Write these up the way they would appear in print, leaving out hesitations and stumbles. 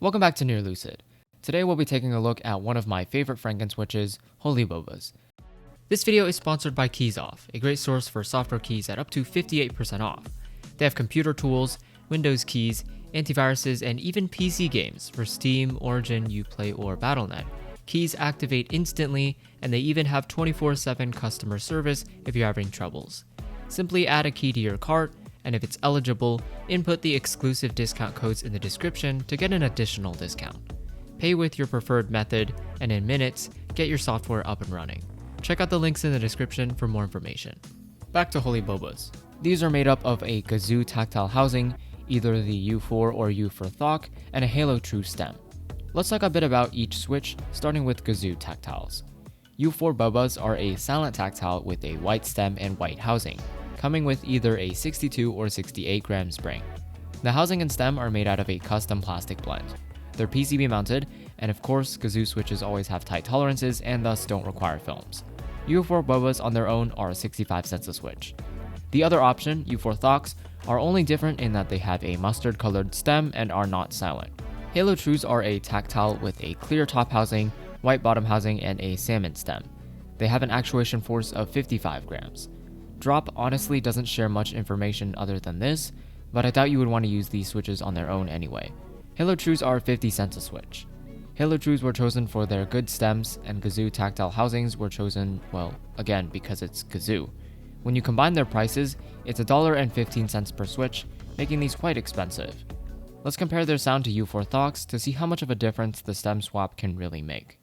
Welcome back to Near Lucid. Today we'll be taking a look at one of my favorite Frankenswitches, Holy Bobas. This video is sponsored by Keys Off, a great source for software keys at up to 58% off. They have computer tools, Windows keys, antiviruses, and even PC games for Steam, Origin, Uplay, or Battle.net. Keys activate instantly, and they even have 24/7 customer service if you're having troubles. Simply add a key to your cart, and if it's eligible, input the exclusive discount codes in the description to get an additional discount. Pay with your preferred method, and in minutes, get your software up and running. Check out the links in the description for more information. Back to Holy Bobas. These are made up of a Kazoo tactile housing, either the U4 or U for Thock, and a Halo True stem. Let's talk a bit about each switch, starting with Kazoo tactiles. U4 Bobas are a silent tactile with a white stem and white housing, coming with either a 62 or 68 gram spring. The housing and stem are made out of a custom plastic blend. They're PCB mounted, and of course, Kazoo switches always have tight tolerances and thus don't require films. U4 Bobas on their own are 65 cents a switch. The other option, U4 Thocks, are only different in that they have a mustard colored stem and are not silent. Halo Trues are a tactile with a clear top housing, white bottom housing, and a salmon stem. They have an actuation force of 55 grams. Drop honestly doesn't share much information other than this, but I doubt you would want to use these switches on their own anyway. Halo Trues are 50 cents a switch. Halo Trues were chosen for their good stems, and Kazoo tactile housings were chosen, well, again, because it's Kazoo. When you combine their prices, it's $1.15 per switch, making these quite expensive. Let's compare their sound to U4 Thocks to see how much of a difference the stem swap can really make.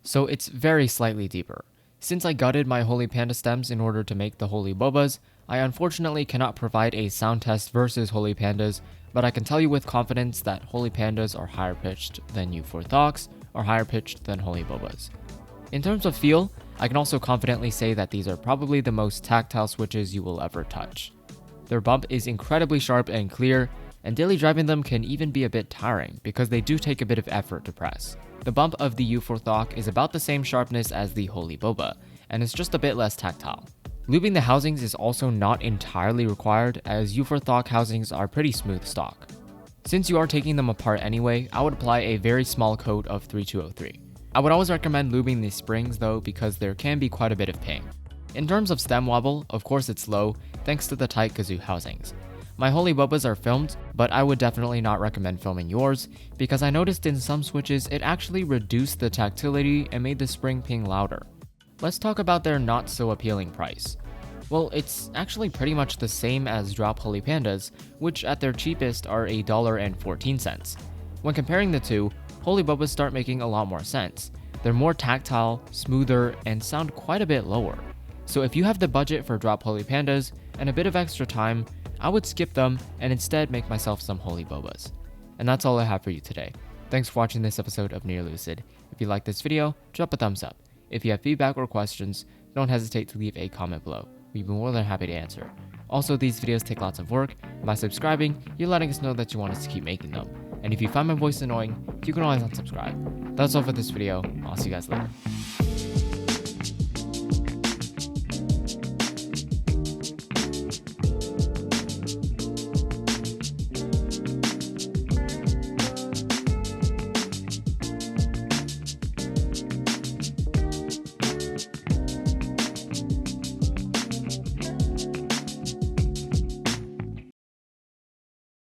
So it's very slightly deeper. Since I gutted my Holy Panda stems in order to make the Holy Bobas, I unfortunately cannot provide a sound test versus Holy Pandas, but I can tell you with confidence that Holy Pandas are higher pitched than U4 Thocks, or higher pitched than Holy Bobas. In terms of feel, I can also confidently say that these are probably the most tactile switches you will ever touch. Their bump is incredibly sharp and clear, and daily driving them can even be a bit tiring because they do take a bit of effort to press. The bump of the U4 Thock is about the same sharpness as the Holy Boba, and it's just a bit less tactile. Lubing the housings is also not entirely required, as U4 Thock housings are pretty smooth stock. Since you are taking them apart anyway, I would apply a very small coat of 3203. I would always recommend lubing the springs though, because there can be quite a bit of pain. In terms of stem wobble, of course it's low, thanks to the tight Kazoo housings. My Holy Bobas are filmed, but I would definitely not recommend filming yours, because I noticed in some switches it actually reduced the tactility and made the spring ping louder. Let's talk about their not so appealing price. Well, it's actually pretty much the same as drop Holy Pandas, which at their cheapest are $1.14. When comparing the two, Holy Bobas start making a lot more sense. They're more tactile, smoother, and sound quite a bit lower. So if you have the budget for drop Holy Pandas and a bit of extra time, I would skip them and instead make myself some Holy Bobas. And that's all I have for you today. Thanks for watching this episode of Near Lucid. If you like this video, drop a thumbs up. If you have feedback or questions, don't hesitate to leave a comment below. We'd be more than happy to answer. Also, these videos take lots of work, and by subscribing, you're letting us know that you want us to keep making them. And if you find my voice annoying, you can always unsubscribe. That's all for this video. I'll see you guys later.